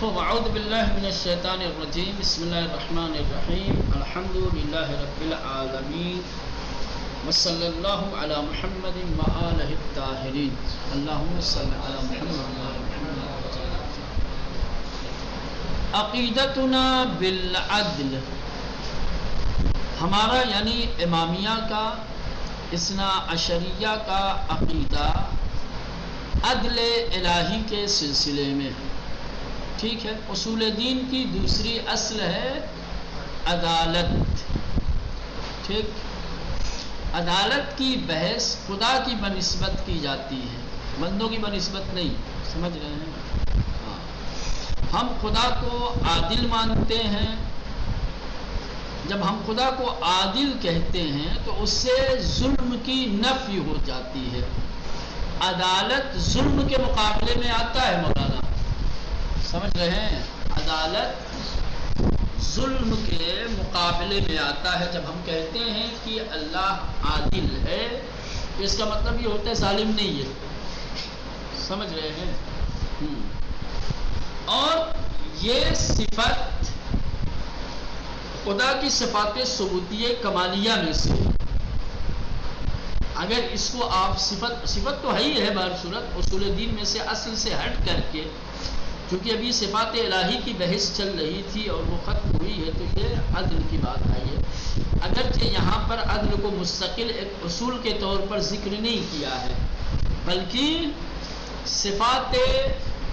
اعوذ باللہ من الشیطان الرجیم بسم اللہ الرحمن الرحیم الحمد للہ رب العالمین وصلی اللہ علی محمد وآلہ الطاہرین اللہم صلی علی محمد وآل محمد. عقیدتنا بالعدل، ہمارا یعنی امامیہ کا اثنا عشریہ کا عقیدہ عدل الہی کے سلسلے میں، ٹھیک ہے. اصول دین کی دوسری اصل ہے عدالت، ٹھیک. عدالت کی بحث خدا کی بنسبت کی جاتی ہے، بندوں کی بنسبت نہیں، سمجھ رہے ہیں؟ ہاں. ہم خدا کو عادل مانتے ہیں. جب ہم خدا کو عادل کہتے ہیں تو اس سے ظلم کی نفی ہو جاتی ہے. عدالت ظلم کے مقابلے میں آتا ہے مولانا، سمجھ رہے ہیں؟ عدالت ظلم کے مقابلے میں آتا ہے. جب ہم کہتے ہیں کہ اللہ عادل ہے، اس کا مطلب یہ ہوتا ہے ظالم نہیں ہے، سمجھ رہے ہیں؟ اور یہ صفت خدا کی صفات ثبوتیہ کمالیہ میں سے، اگر اس کو آپ صفت تو ہے ہی ہے بہر صورت اصول دین میں سے اصل سے ہٹ کر کے، کیونکہ ابھی صفات الہی کی بحث چل رہی تھی اور وہ ختم ہوئی ہے، تو یہ عدل کی بات آئی ہے. اگرچہ یہاں پر عدل کو مستقل ایک اصول کے طور پر ذکر نہیں کیا ہے، بلکہ صفات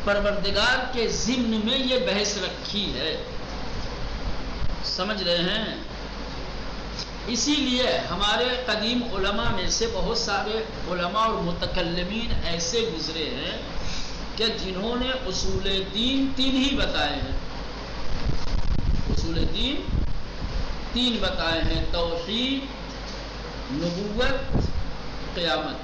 پروردگار کے ضمن میں یہ بحث رکھی ہے، سمجھ رہے ہیں؟ اسی لیے ہمارے قدیم علماء میں سے بہت سارے علماء اور متکلمین ایسے گزرے ہیں کہ جنہوں نے اصول دین تین ہی بتائے ہیں. اصول دین تین بتائے ہیں: توحید، نبوت، قیامت.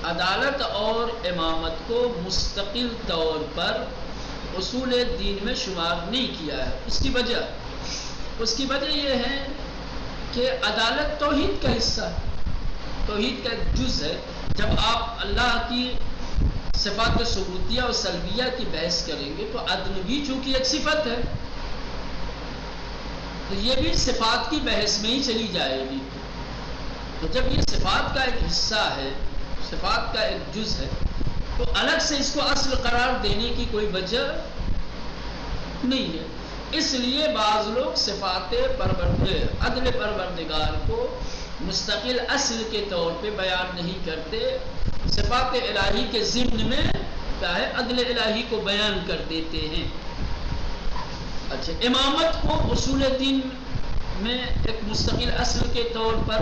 عدالت اور امامت کو مستقل طور پر اصول دین میں شمار نہیں کیا ہے. اس کی وجہ یہ ہے کہ عدالت توحید کا حصہ ہے، توحید کا ایک جز ہے. جب آپ اللہ کی صفات ثبوتیہ اور سلبیہ کی بحث کریں گے تو عدل بھی چونکہ ایک صفت ہے، تو یہ بھی صفات کی بحث میں ہی چلی جائے گی. تو جب یہ صفات کا ایک حصہ ہے، صفات کا ایک جز ہے، تو الگ سے اس کو اصل قرار دینے کی کوئی وجہ نہیں ہے. اس لیے بعض لوگ صفات عدل پروردگار کو مستقل اصل کے طور پہ بیان نہیں کرتے، صفات الہی کے ضمن میں کیا ہے عدل الہی کو بیان کر دیتے ہیں. اچھا، امامت کو اصول دین میں ایک مستقل اصل کے طور پر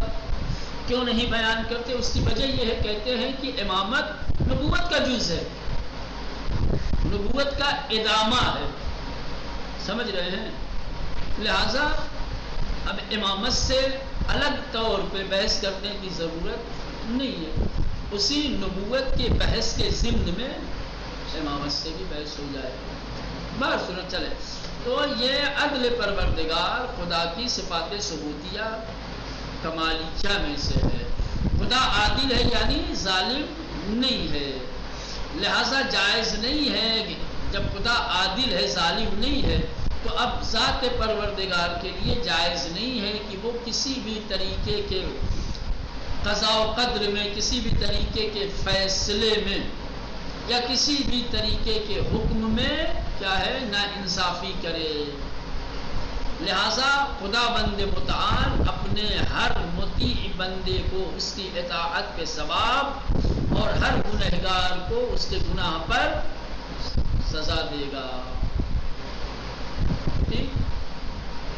کیوں نہیں بیان کرتے؟ اس کی وجہ یہ ہے، کہتے ہیں کہ امامت نبوت کا جز ہے، نبوت کا ادامہ ہے، سمجھ رہے ہیں؟ لہذا اب امامت سے الگ طور پہ بحث کرنے کی ضرورت نہیں ہے. اسی نبوت کے بحث کے ضمن میں امامت سے بھی بحث ہو جائے. بہر صورت چلے تو یہ عدل پروردگار خدا کی صفات ثبوتیہ کمالیہ میں سے ہے. خدا عادل ہے یعنی ظالم نہیں ہے، لہذا جائز نہیں ہے. جب خدا عادل ہے، ظالم نہیں ہے، تو اب ذات پروردگار کے لیے جائز نہیں ہے کہ وہ کسی بھی طریقے کے قضاء و قدر میں، کسی بھی طریقے کے فیصلے میں یا کسی بھی طریقے کے حکم میں کیا ہے نا انصافی کرے. لہذا خدا بند متعال اپنے ہر مطیع بندے کو اس کی اطاعت کے ثواب اور ہر گنہگار کو اس کے گناہ پر سزا دے گا. ٹھیک؟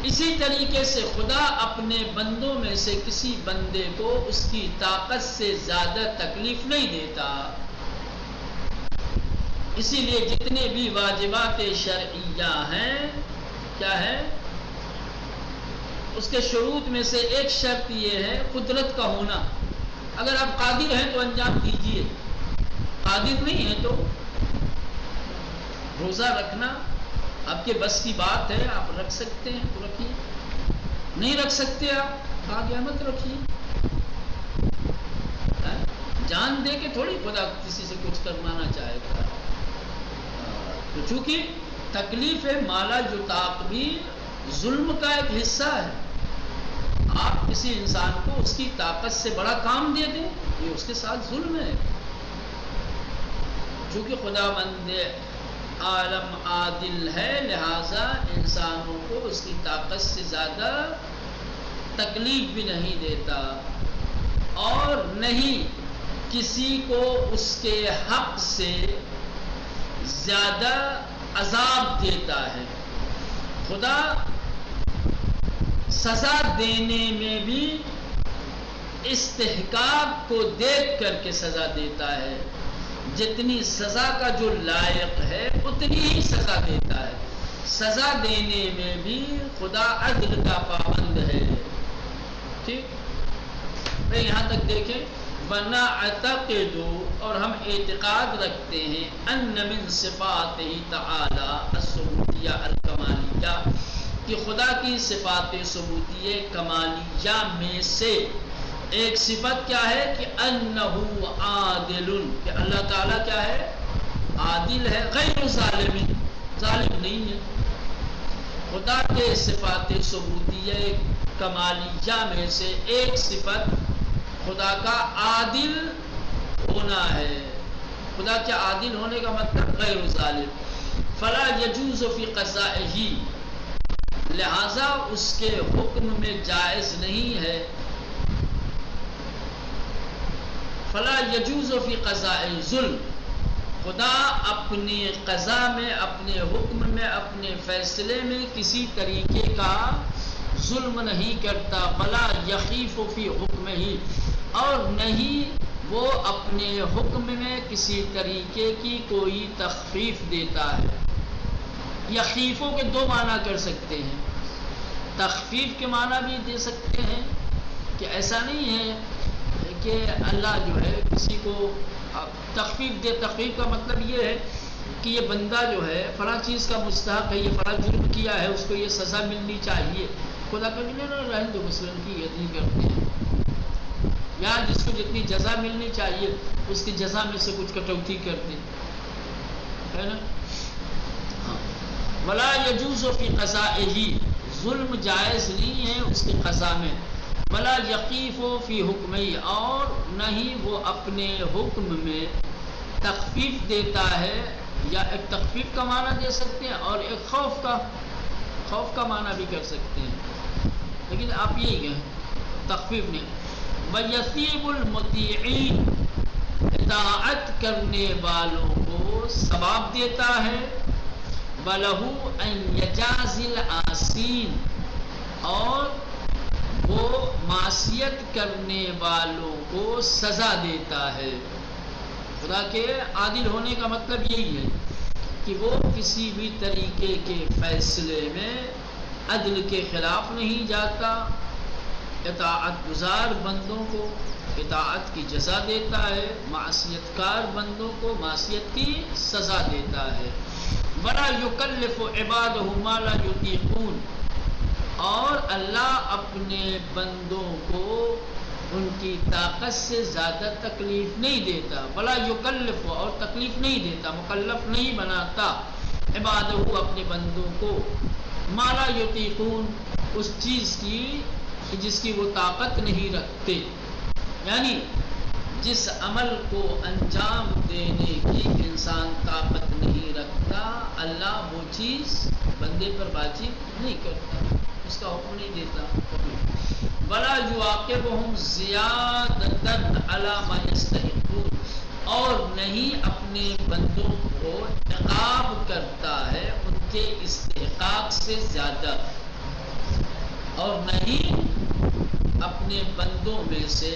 اسی طریقے سے خدا اپنے بندوں میں سے کسی بندے کو اس کی طاقت سے زیادہ تکلیف نہیں دیتا. اسی لیے جتنے بھی واجبات شرعیہ ہیں کیا ہے، اس کے شروط میں سے ایک شرط یہ ہے قدرت کا ہونا. اگر آپ قادر ہیں تو انجام دیجیے، قادر نہیں ہیں تو روزہ رکھنا آپ کے بس کی بات ہے، آپ رکھ سکتے ہیں تو رکھیے، نہیں رکھ سکتے آپ کہا گیا مت رکھیے. جان دے کے تھوڑی خدا کسی سے کچھ کروانا چاہے گا. تو چونکہ تکلیف مالا یطاق بھی ظلم کا ایک حصہ ہے. آپ کسی انسان کو اس کی طاقت سے بڑا کام دے دیں، یہ اس کے ساتھ ظلم ہے. چونکہ خداوند عالم عادل ہے، لہذا انسانوں کو اس کی طاقت سے زیادہ تکلیف بھی نہیں دیتا اور نہیں کسی کو اس کے حق سے زیادہ عذاب دیتا ہے. خدا سزا دینے میں بھی استحقاق کو دیکھ کر کے سزا دیتا ہے. جتنی سزا کا جو لائق ہے اتنی ہی سزا دیتا ہے. سزا دینے میں بھی خدا عدل کا پابند ہے. ٹھیک، یہاں تک دیکھیں. وَنَعْتَقِدُ، اور ہم اعتقاد رکھتے ہیں، أَنَّ مِن صِفَاتِهِ تَعَالَى الثُّبُوتِيَّةُ الْكَمَالِيَّةُ، کہ خدا کی صفات ثبوتیہ کمالیہ میں سے ایک صفت کیا ہے کہ انہ عادل، کہ اللہ تعالیٰ کیا ہے؟ عادل ہے، غیر ظالم، ظالم نہیں ہے. خدا کے صفات ثبوتیہ کمالیہ میں سے ایک صفت خدا کا عادل ہونا ہے. خدا کے عادل ہونے کا مطلب غیر ظالم. فلا یجوز فی قضائہ، لہذا اس کے حکم میں جائز نہیں ہے. فلا یجوز فی قضاء ظلم، خدا اپنے قضا میں، اپنے حکم میں، اپنے فیصلے میں کسی طریقے کا ظلم نہیں کرتا. فلا یخیف فی حکمہ، اور نہیں وہ اپنے حکم میں کسی طریقے کی کوئی تخفیف دیتا ہے. یخیفوں کے دو معنی کر سکتے ہیں. تخفیف کے معنی بھی دے سکتے ہیں کہ ایسا نہیں ہے کہ اللہ جو ہے کسی کو تخفیف دے. تخفیف کا مطلب یہ ہے کہ یہ بندہ جو ہے فلاں چیز کا مستحق ہے، یہ فلاں جرم کیا ہے، اس کو یہ سزا ملنی چاہیے. خدا کہ رہنے دو، مثلاً کی یہ نہیں کرتے ہیں، یا جس کو جتنی جزا ملنی چاہیے اس کی جزا میں سے کچھ کٹوتی کرتے ہے نا. ولا یجوز فی قضائہ، ظلم جائز نہیں ہے اس کی قضا میں. ولا یقیف فی حکمہ، اور نہ ہی وہ اپنے حکم میں تخفیف دیتا ہے. یا ایک تخفیف کا معنی دے سکتے ہیں اور ایک خوف کا معنی بھی کر سکتے ہیں، لیکن آپ یہی کہیں تخفیف نہیں. وَيَثِيبُ الْمُطِيعِينَ، اطاعت کرنے والوں کو ثواب دیتا ہے. وَلَهُ أَن يَجَازِي الْعَاصِينَ، اور وہ معصیت کرنے والوں کو سزا دیتا ہے. خدا کے عادل ہونے کا مطلب یہی ہے کہ وہ کسی بھی طریقے کے فیصلے میں عدل کے خلاف نہیں جاتا. اطاعت گزار بندوں کو اطاعت کی جزا دیتا ہے، معصیت کار بندوں کو معصیت کی سزا دیتا ہے. وَلَا يُكَلِّفُ عِبَادَهُ مَا لَا يُطِيقُونَ، اور اللہ اپنے بندوں کو ان کی طاقت سے زیادہ تکلیف نہیں دیتا. وَلَا يُكَلِّفُ، اور تکلیف نہیں دیتا، مکلف نہیں بناتا عبادہ اپنے بندوں کو مَا لَا يُطِيقُونَ، اس چیز کی جس کی وہ طاقت نہیں رکھتے. یعنی جس عمل کو انجام دینے کی انسان طاقت نہیں رکھتا، اللہ وہ چیز بندے پر واجب نہیں کرتا، اس کا حکم نہیں دیتا. وَلَا يُعَاقِبُهُمْ زِيَادَةً عَلَى مَا يَسْتَحِقُّونَ، اور نہیں اپنے بندوں کو عقاب کرتا ہے ان کے استحقاق سے زیادہ، اور نہیں اپنے بندوں میں سے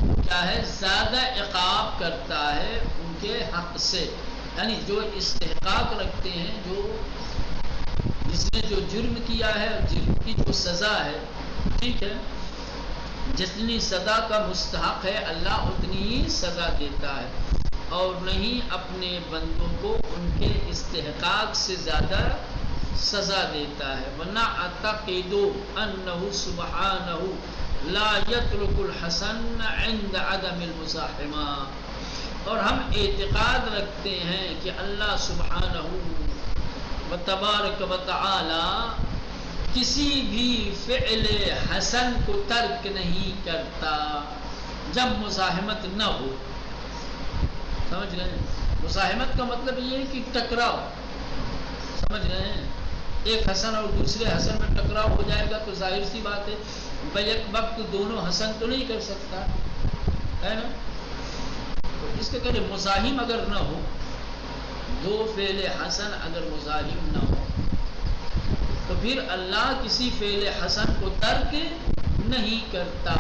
کیا ہے زیادہ عقاب کرتا ہے ان کے حق سے. یعنی جو استحقاق رکھتے ہیں، جو جس نے جو جرم کیا ہے، جرم کی جو سزا ہے، ٹھیک ہے، جتنی سزا کا مستحق ہے اللہ اتنی ہی سزا دیتا ہے، اور نہیں اپنے بندوں کو ان کے استحقاق سے زیادہ سزا دیتا ہے. وَنَعْتَقِدُ أَنَّهُ سُبْحَانَهُ لَا يَتْرُكُ الْحَسَنَ عِنْدَ عَدَمِ الْمُزَاحِمَةِ، اور ہم اعتقاد رکھتے ہیں کہ اللہ سبحانہ و تبارک و تعالی کسی بھی فعل حسن کو ترک نہیں کرتا جب مزاحمت نہ ہو. سمجھ گئے؟ مزاحمت کا مطلب یہ ہے کہ ٹکراؤ. سمجھ گئے ہیں؟ ایک حسن اور دوسرے حسن میں ٹکراؤ ہو جائے گا تو ظاہر سی بات ہے بیک وقت دونوں حسن تو نہیں کر سکتا ہے نا. تو اس کے کہتے مزاحم اگر نہ ہو، دو فعل حسن اگر مزاحم نہ ہو تو پھر اللہ کسی فعل حسن کو ترک نہیں کرتا.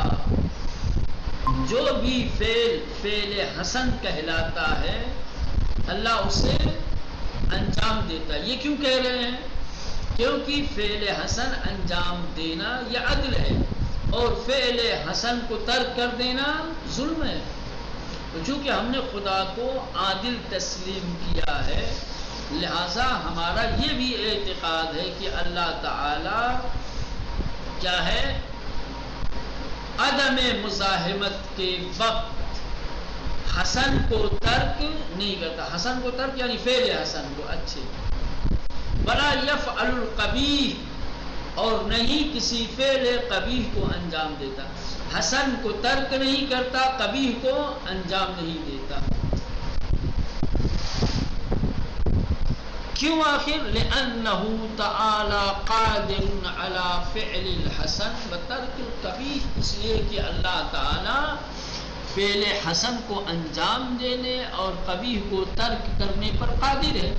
جو بھی فعل حسن کہلاتا ہے اللہ اسے انجام دیتا ہے. یہ کیوں کہہ رہے ہیں؟ کیونکہ فعل حسن انجام دینا یہ عدل ہے اور فعل حسن کو ترک کر دینا ظلم ہے. تو چونکہ ہم نے خدا کو عادل تسلیم کیا ہے لہذا ہمارا یہ بھی اعتقاد ہے کہ اللہ تعالی کیا ہے، عدم مزاحمت کے وقت حسن کو ترک نہیں کرتا. حسن کو ترک یعنی فعل حسن کو اچھے، ولا یفعل القبیح اور نہیں کسی فعل قبیح کو انجام دیتا. حسن کو ترک نہیں کرتا، قبیح کو انجام نہیں دیتا. کیوں آخر؟ لأنه تعالی قادر علی فعل الحسن وترک القبیح، اس لیے کہ اللہ تعالی فعل حسن کو انجام دینے اور قبیح کو ترک کرنے پر قادر ہے.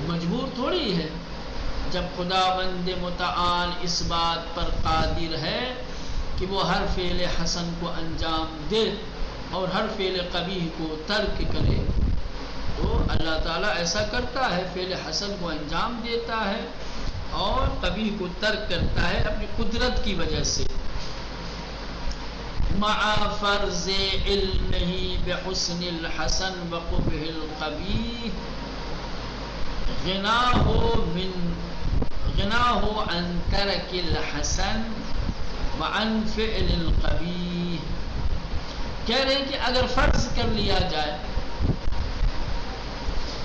مجبور تھوڑی ہے. جب خداوند متعال اس بات پر قادر ہے کہ وہ ہر فعل حسن کو انجام دے اور ہر فعل قبیح کو ترک کرے تو اللہ تعالیٰ ایسا کرتا ہے، فعل حسن کو انجام دیتا ہے اور قبیح کو ترک کرتا ہے اپنی قدرت کی وجہ سے. مع فرض علمہ بحسن الحسن وقبح القبیح غناہ عن ترک الحسن وعن فعل القبیح. کہہ رہے ہیں کہ اگر فرض کر لیا جائے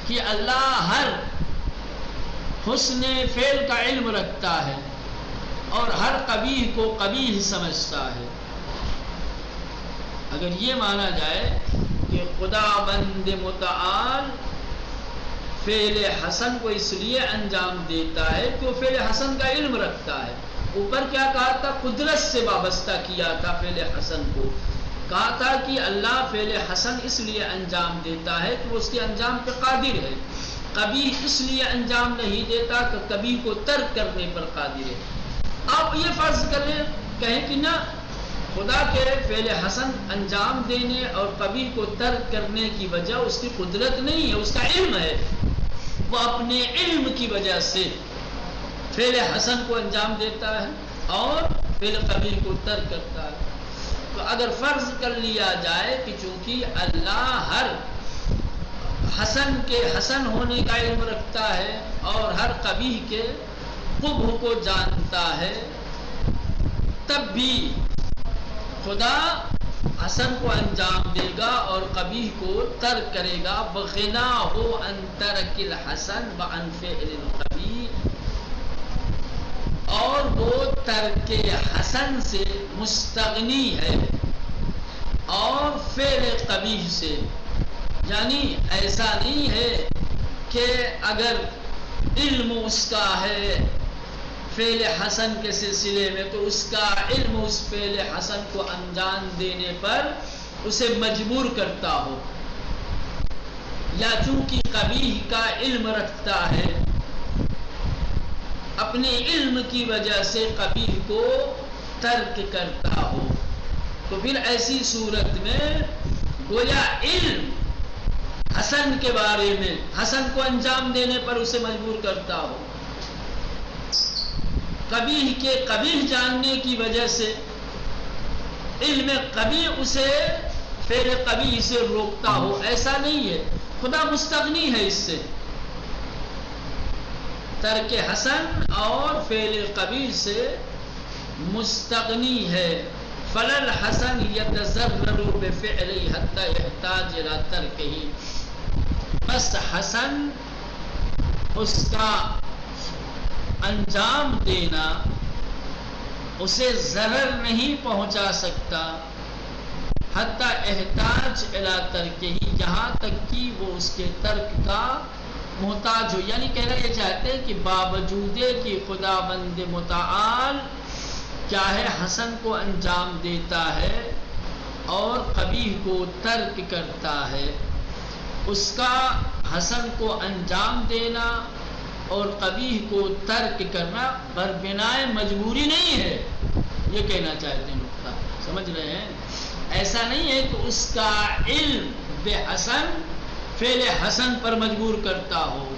کہ اللہ ہر حسن فعل کا علم رکھتا ہے اور ہر قبیح کو قبیح سمجھتا ہے، اگر یہ مانا جائے کہ خداوند متعال فعل حسن کو اس لیے انجام دیتا ہے کہ وہ فعل حسن کا علم رکھتا ہے. اوپر کیا کہا تھا؟ قدرت سے وابستہ کیا تھا فعل حسن کو. کہا تھا کہ اللہ فعل حسن اس لیے انجام دیتا ہے کہ وہ اس کے انجام پہ قادر ہے. قبیح اس لیے انجام نہیں دیتا کہ قبیح کو ترک کرنے پر قادر ہے. آپ یہ فرض کریں کہیں کہ نہ، خدا کے فعل حسن انجام دینے اور قبیح کو ترک کرنے کی وجہ اس کی قدرت نہیں ہے، اس کا علم ہے. وہ اپنے علم کی وجہ سے فعل حسن کو انجام دیتا ہے اور فعل قبیح کو ترک کرتا ہے. تو اگر فرض کر لیا جائے کہ چونکہ اللہ ہر حسن کے حسن ہونے کا علم رکھتا ہے اور ہر قبیح کے قبح کو جانتا ہے، تب بھی خدا حسن کو انجام دے گا اور قبیح کو ترک کرے گا. بغناہ عن ترک الحسن وعن فعل القبیح، اور وہ ترک حسن سے مستغنی ہے اور فعل قبیح سے. یعنی ایسا نہیں ہے کہ اگر علم اس کا ہے فعل حسن کے سلسلے میں تو اس کا علم اس فعل حسن کو انجام دینے پر اسے مجبور کرتا ہو، یا چونکہ قبیح کا علم رکھتا ہے اپنے علم کی وجہ سے قبیح کو ترک کرتا ہو. تو پھر ایسی صورت میں گویا علم حسن کے بارے میں حسن کو انجام دینے پر اسے مجبور کرتا ہو، قبیح کے قبیح جاننے کی وجہ سے علم قبیح اسے فعل قبیح سے روکتا ہو. ایسا نہیں ہے، خدا مستغنی ہے اس سے، ترک حسن اور فعل قبیح سے مستغنی ہے. فلل حسن یتضرر بفعلی حتی یحتاج الی ترکہ، بس حسن اس کا انجام دینا اسے ضرر نہیں پہنچا سکتا، حتی احتاج الی ترکہ، یہاں تک کہ وہ اس کے ترک کا محتاج ہو. یعنی کہنا یہ چاہتے ہیں کہ باوجود کہ خداوند متعال کیا ہے حسن کو انجام دیتا ہے اور قبیح کو ترک کرتا ہے، اس کا حسن کو انجام دینا اور قبیح کو ترک کرنا بربنائے مجبوری نہیں ہے. یہ کہنا چاہتے ہیں نقطہ، سمجھ رہے ہیں؟ ایسا نہیں ہے کہ اس کا علم بحسن فعل حسن پر مجبور کرتا ہو،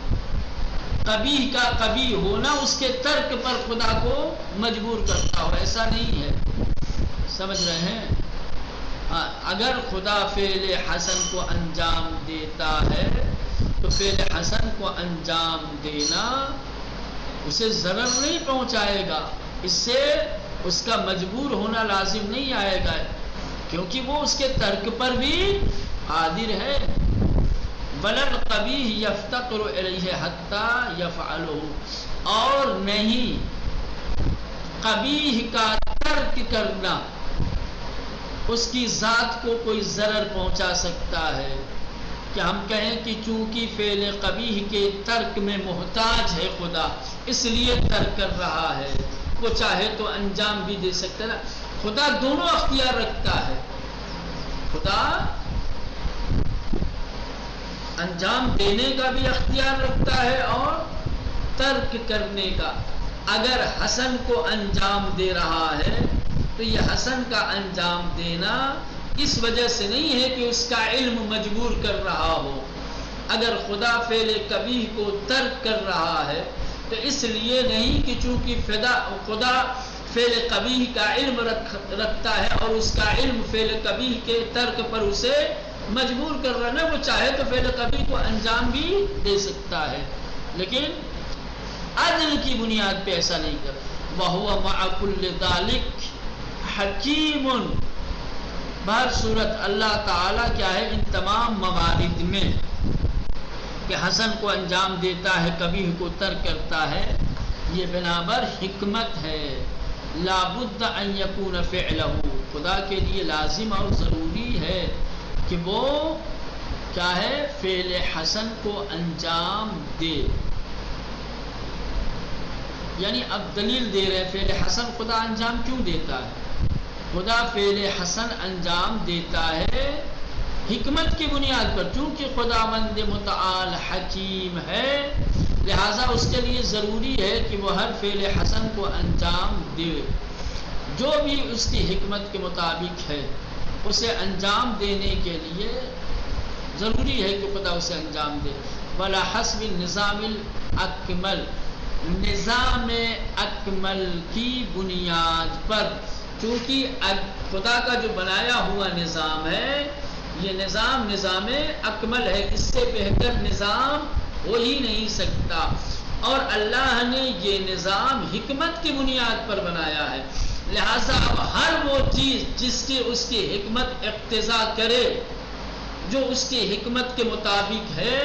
قبیح کا قبیح ہونا اس کے ترک پر خدا کو مجبور کرتا ہو، ایسا نہیں ہے. سمجھ رہے ہیں؟ اگر خدا فعل حسن کو انجام دیتا ہے تو فعل حسن کو انجام دینا اسے ضرر نہیں پہنچائے گا، اس سے اس کا مجبور ہونا لازم نہیں آئے گا، کیونکہ وہ اس کے ترک پر بھی قادر ہے. بلل قبیح یفتقر الیہ حتی یفعلہ، اور نہیں قبیح کا ترک کرنا اس کی ذات کو کوئی ضرر پہنچا سکتا ہے کہ ہم کہیں کہ چونکہ فعل قبیح کے ترک میں محتاج ہے خدا اس لیے ترک کر رہا ہے. وہ چاہے تو انجام بھی دے سکتا ہے. خدا دونوں اختیار رکھتا ہے، خدا انجام دینے کا بھی اختیار رکھتا ہے اور ترک کرنے کا. اگر حسن کو انجام دے رہا ہے تو یہ حسن کا انجام دینا اس وجہ سے نہیں ہے کہ اس کا علم مجبور کر رہا ہو. اگر خدا فعل قبیح کو ترک کر رہا ہے تو اس لیے نہیں کہ چونکہ خدا فعل قبیح کا علم رکھتا ہے اور اس کا علم فعل قبیح کے ترک پر اسے مجبور کر رہا ہے. وہ چاہے تو فعل قبیح کو انجام بھی دے سکتا ہے، لیکن عدل کی بنیاد پہ ایسا نہیں کر. وَهُوَ مَعَ كُلِّ ذَلِكَ حَكِيمٌ. بہر صورت اللہ تعالیٰ کیا ہے ان تمام موارد میں کہ حسن کو انجام دیتا ہے، قبیح کو ترک کرتا ہے، یہ بنابر حکمت ہے. لا بد ان یکون فعلہ، خدا کے لیے لازم اور ضروری ہے کہ وہ کیا ہے فعل حسن کو انجام دے. یعنی اب دلیل دے رہے فعل حسن خدا انجام کیوں دیتا ہے. خدا فعل حسن انجام دیتا ہے حکمت کی بنیاد پر، چونکہ خداوند متعال حکیم ہے لہذا اس کے لیے ضروری ہے کہ وہ ہر فعل حسن کو انجام دے. جو بھی اس کی حکمت کے مطابق ہے اسے انجام دینے کے لیے ضروری ہے کہ خدا اسے انجام دے. ولا حسب النظام الاکمل، نظام اکمل کی بنیاد پر، چونکہ خدا کا جو بنایا ہوا نظام ہے یہ نظام اکمل ہے، اس سے بہتر نظام ہو ہی نہیں سکتا. اور اللہ نے یہ نظام حکمت کی بنیاد پر بنایا ہے، لہذا اب ہر وہ چیز جس کی اس کی حکمت اقتضا کرے، جو اس کی حکمت کے مطابق ہے،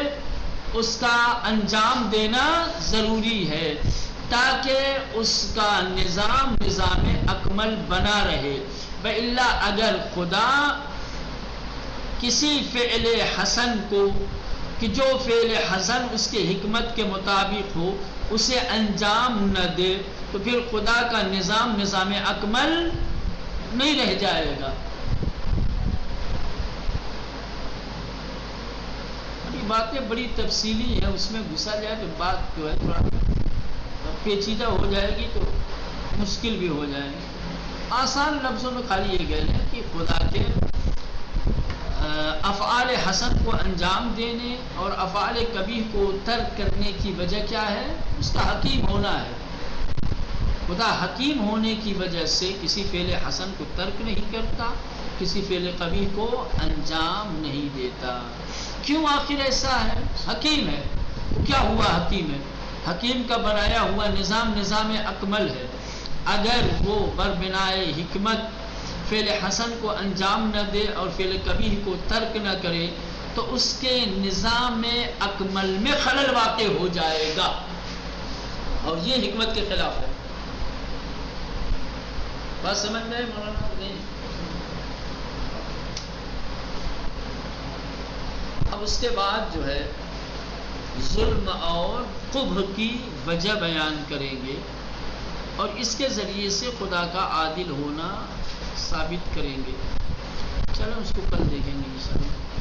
اس کا انجام دینا ضروری ہے تاکہ اس کا نظام اکمل بنا رہے. وإلا اگر خدا کسی فعل حسن کو کہ جو فعل حسن اس کے حکمت کے مطابق ہو اسے انجام نہ دے تو پھر خدا کا نظام اکمل نہیں رہ جائے گا. باتیں بڑی تفصیلی ہیں، اس میں گھسا جائے تو بات جو ہے تھوڑا پیچیدہ ہو جائے گی تو مشکل بھی ہو جائے گی. آسان لفظوں میں خالی یہ کہہ لیں کہ خدا کے افعال حسن کو انجام دینے اور افعال قبیح کو ترک کرنے کی وجہ کیا ہے؟ اس کا حکیم ہونا ہے. خدا حکیم ہونے کی وجہ سے کسی فعل حسن کو ترک نہیں کرتا، کسی فعل قبیح کو انجام نہیں دیتا. کیوں آخر ایسا ہے؟ حکیم ہے. کیا ہوا حکیم ہے؟ حکیم کا بنایا ہوا نظام اکمل ہے. اگر وہ بربنائے حکمت فعل حسن کو انجام نہ دے اور فعل قبیح کو ترک نہ کرے تو اس کے نظام اکمل میں خلل واقع ہو جائے گا، اور یہ حکمت کے خلاف ہے۔ بات سمجھ میں مولانا نہیں؟ اب اس کے بعد جو ہے ظلم اور قبح کی وجہ بیان کریں گے، اور اس کے ذریعے سے خدا کا عادل ہونا ثابت کریں گے۔ چلو اس کو کل دیکھیں گے انشاءاللہ۔